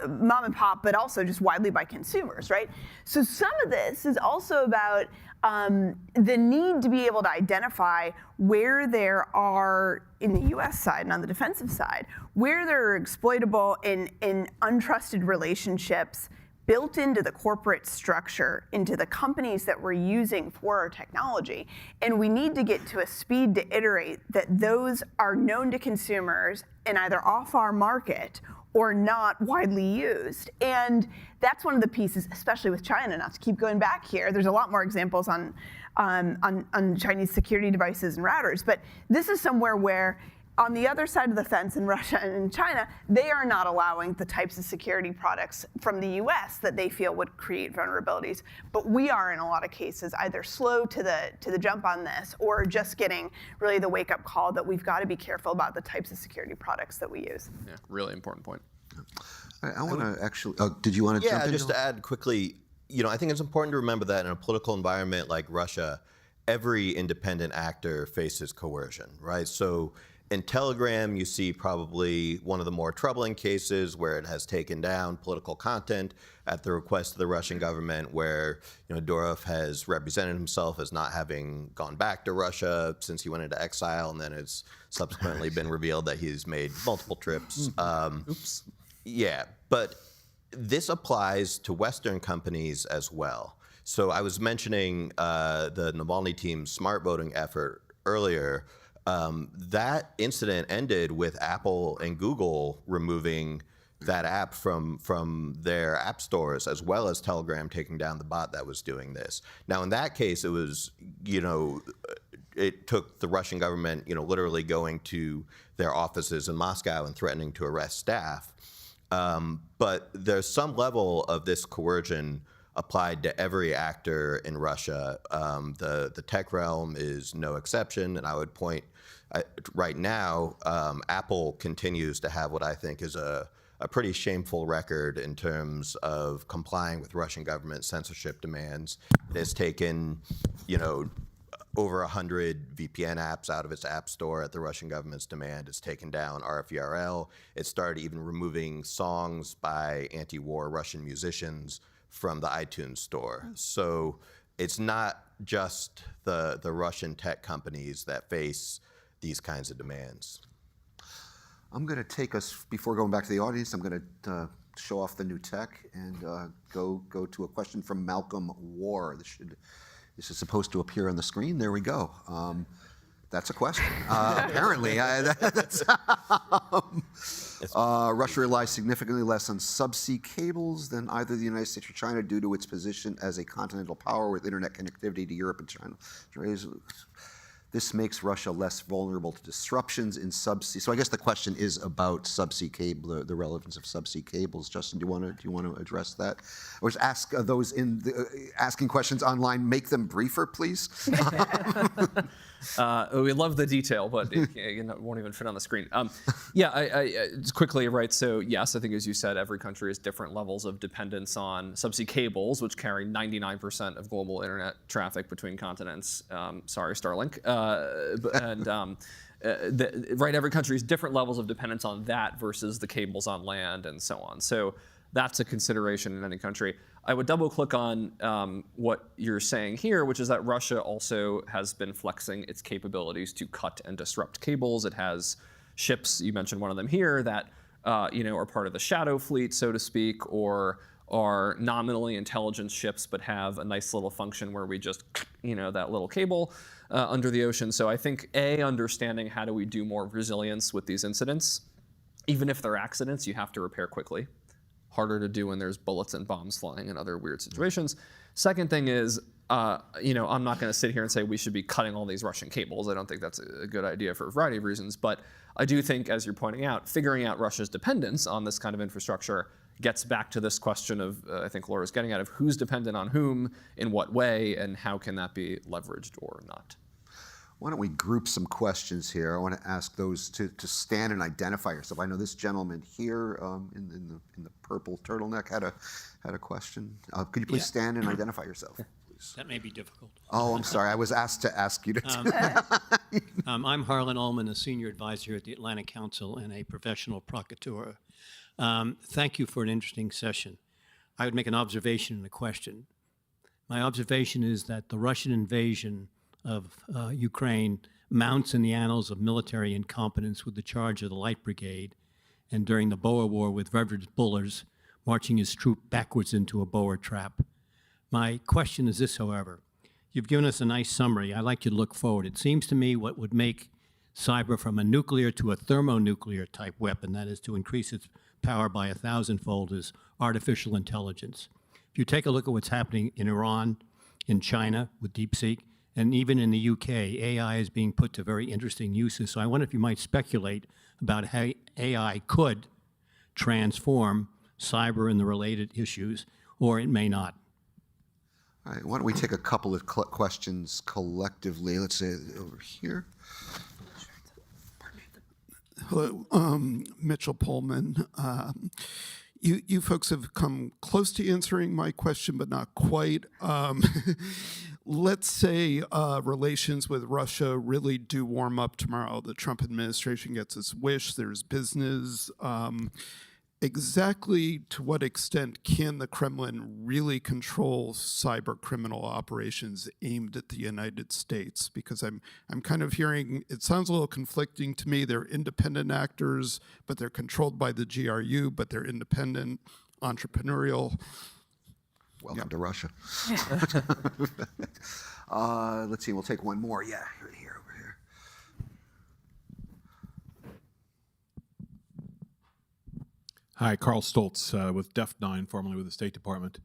mom and pop, but also just widely by consumers, right? So some of this is also about the need to be able to identify where there are, in the US side and on the defensive side, where there are exploitable and untrusted relationships built into the corporate structure, into the companies that we're using for our technology. And we need to get to a speed to iterate that those are known to consumers and either off our market or not widely used. And that's one of the pieces, especially with China, not to keep going back here. There's a lot more examples on Chinese security devices and routers, but this is somewhere where on the other side of the fence in Russia and in China, they are not allowing the types of security products from the US that they feel would create vulnerabilities. But we are, in a lot of cases, either slow to the jump on this or just getting really the wake-up call that we've got to be careful about the types of security products that we use. Yeah, really important point. I want to actually, did you want to jump in? Yeah, just to add quickly, I think it's important to remember that in a political environment like Russia, every independent actor faces coercion, right? So in Telegram, you see probably one of the more troubling cases where it has taken down political content at the request of the Russian government, where Durov has represented himself as not having gone back to Russia since he went into exile, and then it's subsequently been revealed that he's made multiple trips. Oops. Yeah, but this applies to Western companies as well. So I was mentioning the Navalny team's smart voting effort earlier. That incident ended with Apple and Google removing that app from their app stores, as well as Telegram taking down the bot that was doing this. Now, in that case, it was, it took the Russian government, literally going to their offices in Moscow and threatening to arrest staff. But there's some level of this coercion applied to every actor in Russia. The tech realm is no exception, and I would point right now, Apple continues to have what I think is a pretty shameful record in terms of complying with Russian government censorship demands. It has taken, over 100 VPN apps out of its app store at the Russian government's demand. It's taken down RFERL. It started even removing songs by anti-war Russian musicians from the iTunes store. So it's not just the Russian tech companies that face these kinds of demands. I'm going to take us, before going back to the audience, I'm going to show off the new tech and go to a question from Malcolm War. This is supposed to appear on the screen. There we go. That's a question. Apparently, Russia relies significantly less on subsea cables than either the United States or China due to its position as a continental power with internet connectivity to Europe and China. This makes Russia less vulnerable to disruptions in subsea. So I guess the question is about subsea cable, the relevance of subsea cables. Justin, do you want to address that, or just ask those asking questions online, make them briefer, please? We love the detail, but it won't even fit on the screen. Just quickly, right? So yes, I think as you said, every country has different levels of dependence on subsea cables, which carry 99% of global internet traffic between continents. Sorry, Starlink. Right, every country has different levels of dependence on that versus the cables on land and so on. So that's a consideration in any country. I would double click on what you're saying here, which is that Russia also has been flexing its capabilities to cut and disrupt cables. It has ships, you mentioned one of them here, that are part of the shadow fleet, so to speak, or are nominally intelligence ships but have a nice little function where we just, that little cable under the ocean. So I think, understanding how do we do more resilience with these incidents. Even if they're accidents, you have to repair quickly. Harder to do when there's bullets and bombs flying and other weird situations. Second thing is, I'm not going to sit here and say we should be cutting all these Russian cables. I don't think that's a good idea for a variety of reasons. But I do think, as you're pointing out, figuring out Russia's dependence on this kind of infrastructure gets back to this question of, I think Laura's getting at, of who's dependent on whom, in what way, and how can that be leveraged or not. Why don't we group some questions here? I want to ask those to stand and identify yourself. I know this gentleman here in the purple turtleneck had a question. Could you please stand and identify yourself, please? That may be difficult. Oh, I'm sorry. I was asked to ask you to do that. I'm Harlan Ullman, a senior advisor at the Atlantic Council and a professional provocateur. Thank you for an interesting session. I would make an observation and a question. My observation is that the Russian invasion of Ukraine mounts in the annals of military incompetence with the charge of the Light Brigade, and during the Boer War with Reverend Bullers marching his troop backwards into a Boer trap. My question is this, however. You've given us a nice summary. I'd like you to look forward. It seems to me what would make cyber from a nuclear to a thermonuclear type weapon, that is to increase its power by 1,000-fold, is artificial intelligence. If you take a look at what's happening in Iran, in China with DeepSeek, and even in the UK, AI is being put to very interesting uses. So I wonder if you might speculate about how AI could transform cyber and the related issues, or it may not. All right, why don't we take a couple of questions collectively? Let's say over here. Hello, Mitchell Pullman. You folks have come close to answering my question, but not quite. Let's say relations with Russia really do warm up tomorrow. The Trump administration gets its wish. There's business. Exactly to what extent can the Kremlin really control cyber criminal operations aimed at the United States? Because I'm kind of hearing, it sounds a little conflicting to me. They're independent actors, but they're controlled by the GRU, but they're independent, entrepreneurial. Welcome to Russia. Let's see, we'll take one more. Yeah, over here. Hi, Carl Stoltz with DEF9, formerly with the State Department.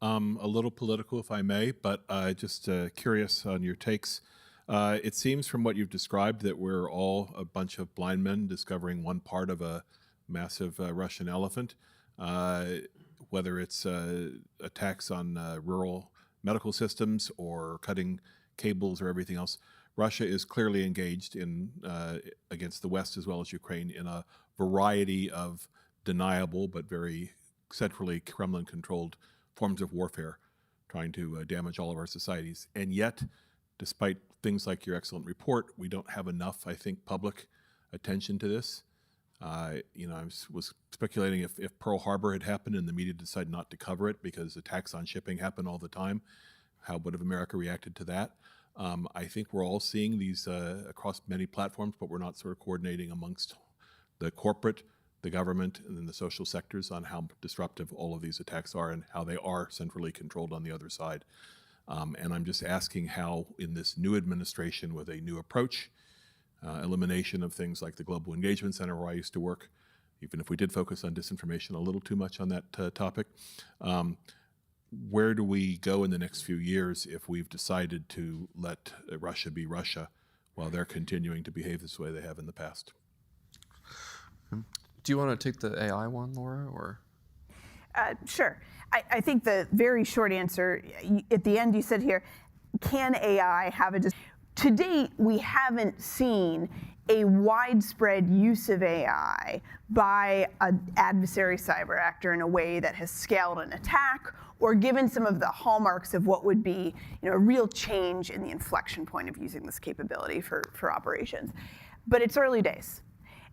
A little political, if I may, but just curious on your takes. It seems from what you've described that we're all a bunch of blind men discovering one part of a massive Russian elephant, whether it's attacks on rural medical systems or cutting cables or everything else. Russia is clearly engaged in against the West as well as Ukraine in a variety of deniable but very centrally Kremlin-controlled forms of warfare, trying to damage all of our societies. And yet, despite things like your excellent report, we don't have enough, I think, public attention to this. I was speculating if Pearl Harbor had happened and the media decided not to cover it because attacks on shipping happen all the time, how would have America reacted to that? I think we're all seeing these across many platforms, but we're not sort of coordinating amongst the corporate, the government, and then the social sectors on how disruptive all of these attacks are and how they are centrally controlled on the other side. And I'm just asking how, in this new administration with a new approach, elimination of things like the Global Engagement Center where I used to work, even if we did focus on disinformation a little too much on that topic, where do we go in the next few years if we've decided to let Russia be Russia while they're continuing to behave this way they have in the past? Do you want to take the AI one, Laura, or? Sure. I think the very short answer, at the end you said here, can AI have a... To date, we haven't seen a widespread use of AI by an adversary cyber actor in a way that has scaled an attack or given some of the hallmarks of what would be a real change in the inflection point of using this capability for operations. But it's early days.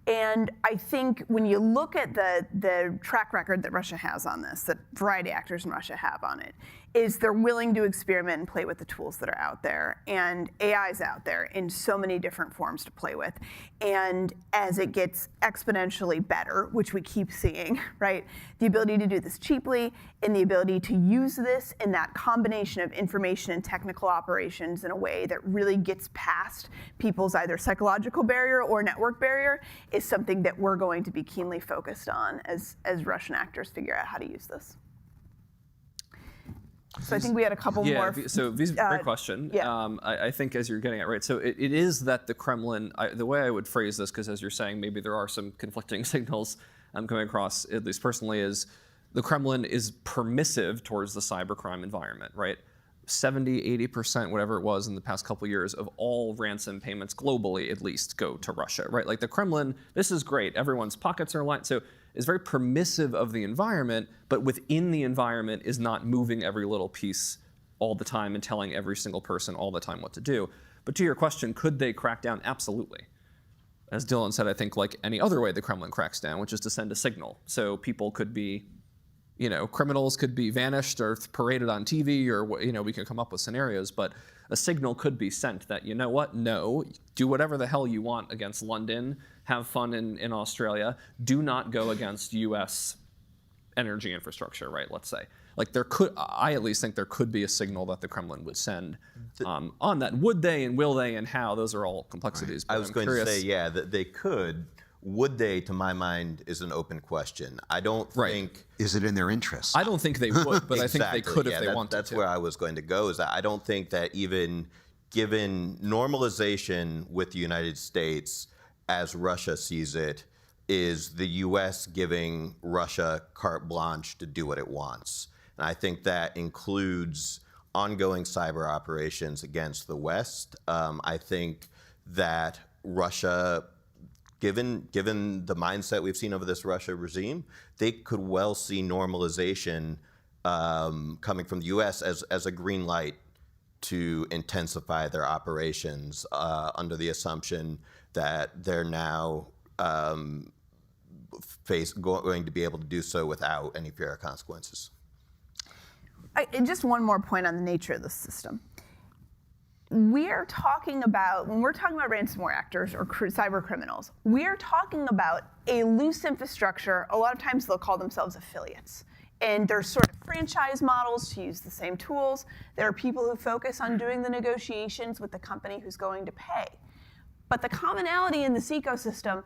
And I think when you look at the track record that Russia has on this, that a variety of actors in Russia have on it, is they're willing to experiment and play with the tools that are out there. And AI is out there in so many different forms to play with. And as it gets exponentially better, which we keep seeing, right, the ability to do this cheaply and the ability to use this in that combination of information and technical operations in a way that really gets past people's either psychological barrier or network barrier is something that we're going to be keenly focused on as Russian actors figure out how to use this. So I think we had a couple more. So these great question. Yeah. I think as you're getting at, right, so it is that the Kremlin, the way I would phrase this, because as you're saying, maybe there are some conflicting signals I'm coming across, at least personally, is the Kremlin is permissive towards the cybercrime environment, right? 70, 80%, whatever it was in the past couple of years, of all ransom payments globally, at least, go to Russia, right? Like the Kremlin, this is great. Everyone's pockets are lined. So it's very permissive of the environment, but within the environment is not moving every little piece all the time and telling every single person all the time what to do. But to your question, could they crack down? Absolutely. As Dylan said, I think like any other way the Kremlin cracks down, which is to send a signal. So people could be, criminals could be vanished or paraded on TV, or, we can come up with scenarios, but a signal could be sent that, you know what, no, do whatever the hell you want against London, have fun in Australia, do not go against US energy infrastructure, right, let's say. Like I at least think there could be a signal that the Kremlin would send on that. Would they and will they and how? Those are all complexities. Right. I was going to say, yeah, that they could. Would they, to my mind, is an open question. I don't think... Is it in their interest? I don't think they would, but exactly. I think they could if they wanted to. That's where I was going to go, is that I don't think that even given normalization with the United States as Russia sees it, is the U.S. giving Russia carte blanche to do what it wants. And I think that includes ongoing cyber operations against the West. I think that Russia... Given the mindset we've seen over this Russia regime, they could well see normalization coming from the U.S. as a green light to intensify their operations under the assumption that they're now going to be able to do so without any fear of consequences. Just one more point on the nature of the system. When we're talking about ransomware actors or cyber criminals, we're talking about a loose infrastructure. A lot of times they'll call themselves affiliates. And there's sort of franchise models to use the same tools. There are people who focus on doing the negotiations with the company who's going to pay. But the commonality in this ecosystem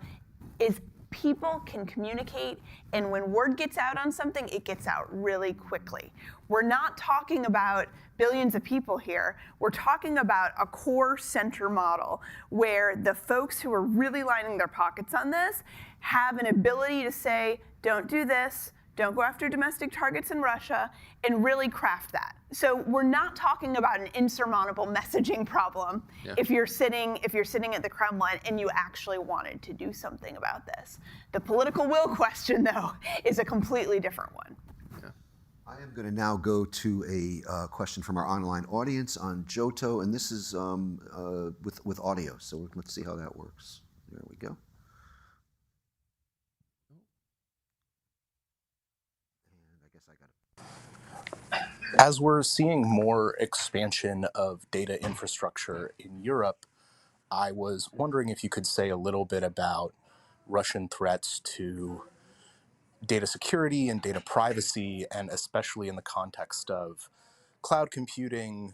is people can communicate, and when word gets out on something, it gets out really quickly. We're not talking about billions of people here. We're talking about a core center model where the folks who are really lining their pockets on this have an ability to say, don't do this, don't go after domestic targets in Russia, and really craft that. So we're not talking about an insurmountable messaging problem if you're sitting at the Kremlin and you actually wanted to do something about this. The political will question, though, is a completely different one. I am going to now go to a question from our online audience on Johto, and this is with audio. So let's see how that works. There we go. As we're seeing more expansion of data infrastructure in Europe, I was wondering if you could say a little bit about Russian threats to data security and data privacy, and especially in the context of cloud computing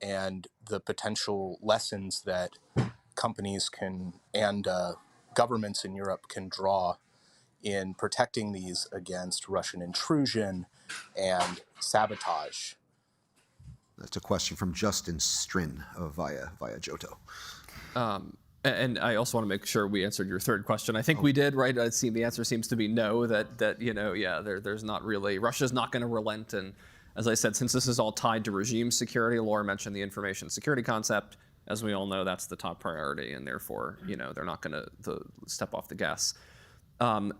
and the potential lessons that companies can and governments in Europe can draw in protecting these against Russian intrusion and sabotage. That's a question from Justin Strin via Johto. And I also want to make sure we answered your third question. I think we did, right? The answer seems to be no, that there's not really, Russia's not going to relent. And as I said, since this is all tied to regime security, Laura mentioned the information security concept. As we all know, that's the top priority, and therefore, they're not going to step off the gas.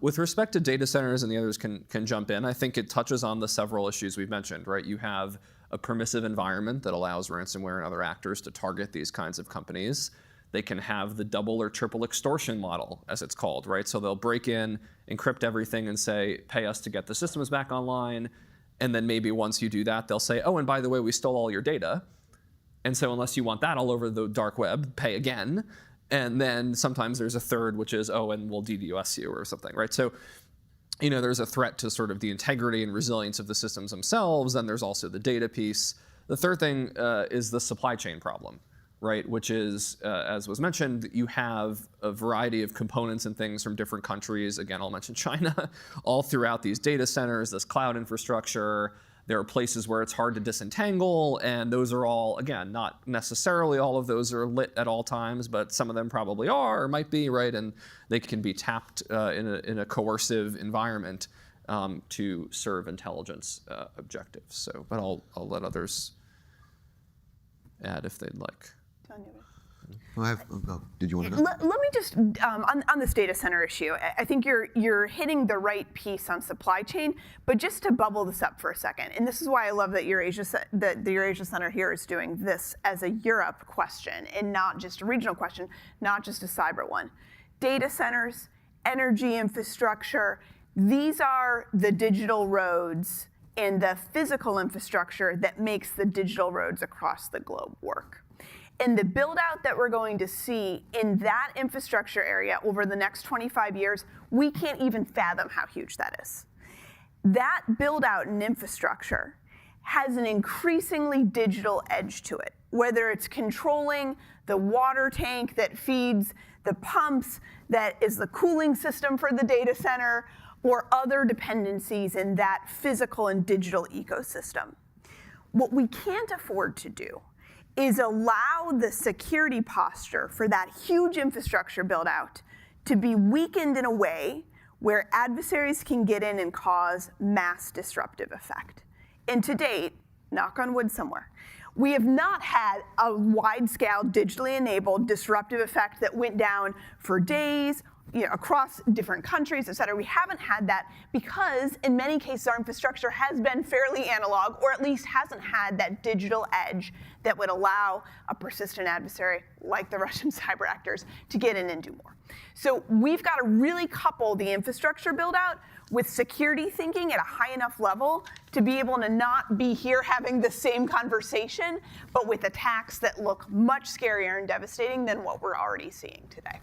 With respect to data centers, and the others can jump in, I think it touches on the several issues we've mentioned, right? You have a permissive environment that allows ransomware and other actors to target these kinds of companies. They can have the double or triple extortion model, as it's called, right? So they'll break in, encrypt everything, and say, pay us to get the systems back online. And then maybe once you do that, they'll say, oh, and by the way, we stole all your data. And so unless you want that all over the dark web, pay again. And then sometimes there's a third, which is, oh, and we'll DDoS you or something, right? So, there's a threat to sort of the integrity and resilience of the systems themselves. And there's also the data piece. The third thing is the supply chain problem, right? Which is, as was mentioned, you have a variety of components and things from different countries. Again, I'll mention China, all throughout these data centers, this cloud infrastructure. There are places where it's hard to disentangle, and those are all, again, not necessarily all of those are lit at all times, but some of them probably are or might be, right? And they can be tapped in a coercive environment to serve intelligence objectives. So, but I'll let others add if they'd like. Did you want to go? Let me just, on this data center issue, I think you're hitting the right piece on supply chain, but just to bubble this up for a second, and this is why I love that the Eurasia Center here is doing this as a Europe question and not just a regional question, not just a cyber one. Data centers, energy infrastructure, these are the digital roads and the physical infrastructure that makes the digital roads across the globe work. And the build out that we're going to see in that infrastructure area over the next 25 years, we can't even fathom how huge that is. That build out in infrastructure has an increasingly digital edge to it, whether it's controlling the water tank that feeds the pumps, that is the cooling system for the data center, or other dependencies in that physical and digital ecosystem. What we can't afford to do is allow the security posture for that huge infrastructure build out to be weakened in a way where adversaries can get in and cause mass disruptive effect. And to date, knock on wood somewhere, we have not had a wide-scale, digitally enabled disruptive effect that went down for days, across different countries, et cetera. We haven't had that because in many cases our infrastructure has been fairly analog, or at least hasn't had that digital edge that would allow a persistent adversary like the Russian cyber actors to get in and do more. So we've got to really couple the infrastructure build out with security thinking at a high enough level to be able to not be here having the same conversation, but with attacks that look much scarier and devastating than what we're already seeing today.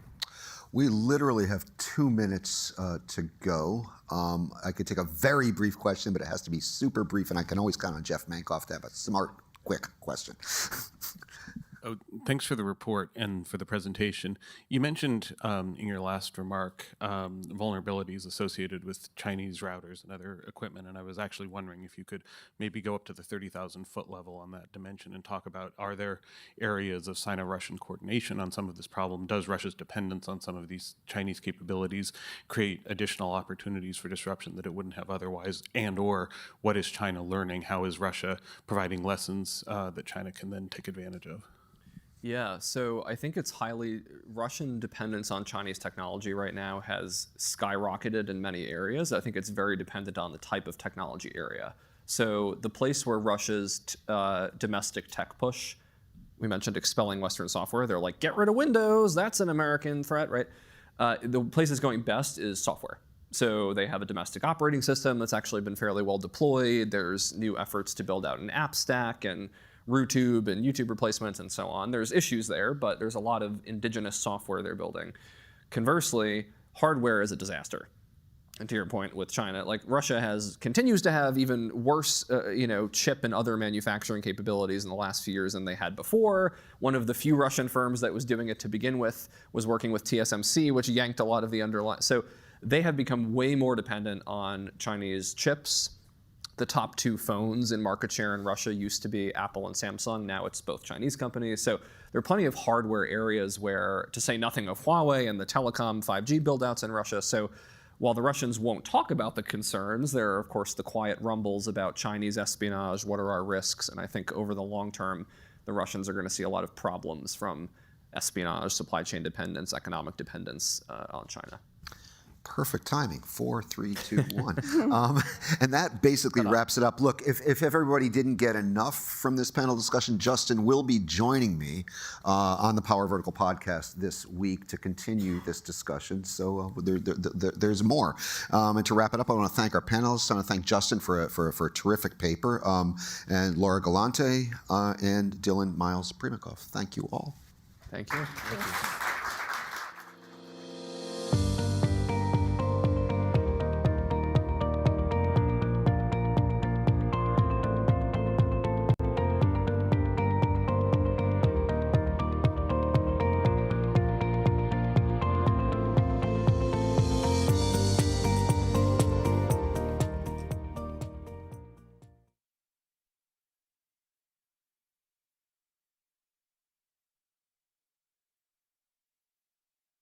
We literally have 2 minutes to go. I could take a very brief question, but it has to be super brief, and I can always count on Jeff Mankoff to have a smart, quick question. Oh, thanks for the report and for the presentation. You mentioned in your last remark vulnerabilities associated with Chinese routers and other equipment, and I was actually wondering if you could maybe go up to the 30,000-foot level on that dimension and talk about, are there areas of Sino-Russian coordination on some of this problem? Does Russia's dependence on some of these Chinese capabilities create additional opportunities for disruption that it wouldn't have otherwise? And or what is China learning? How is Russia providing lessons that China can then take advantage of? Yeah, so I think it's Russian dependence on Chinese technology right now has skyrocketed in many areas. I think it's very dependent on the type of technology area. So the place where Russia's domestic tech push, we mentioned expelling Western software, they're like, get rid of Windows, that's an American threat, right? The place that's going best is software. So they have a domestic operating system that's actually been fairly well deployed. There's new efforts to build out an app stack and RooTube and YouTube replacements and so on. There's issues there, but there's a lot of indigenous software they're building. Conversely, hardware is a disaster. And to your point with China, like Russia continues to have even worse, chip and other manufacturing capabilities in the last few years than they had before. One of the few Russian firms that was doing it to begin with was working with TSMC, which yanked a lot of the underlying. So they have become way more dependent on Chinese chips. The top 2 phones in market share in Russia used to be Apple and Samsung. Now it's both Chinese companies. So there are plenty of hardware areas where, to say nothing of Huawei and the telecom 5G buildouts in Russia. So while the Russians won't talk about the concerns, there are, of course, the quiet rumbles about Chinese espionage, what are our risks? And I think over the long term, the Russians are going to see a lot of problems from espionage, supply chain dependence, economic dependence on China. Perfect timing, 4, 3, 2, 1. And that basically wraps it up. Look, if everybody didn't get enough from this panel discussion, Justin will be joining me on the Power Vertical podcast this week to continue this discussion. So there's more. And to wrap it up, I want to thank our panelists. I want to thank Justin for a terrific paper, and Laura Galante and Dylan Miles Primikoff. Thank you all. Thank you.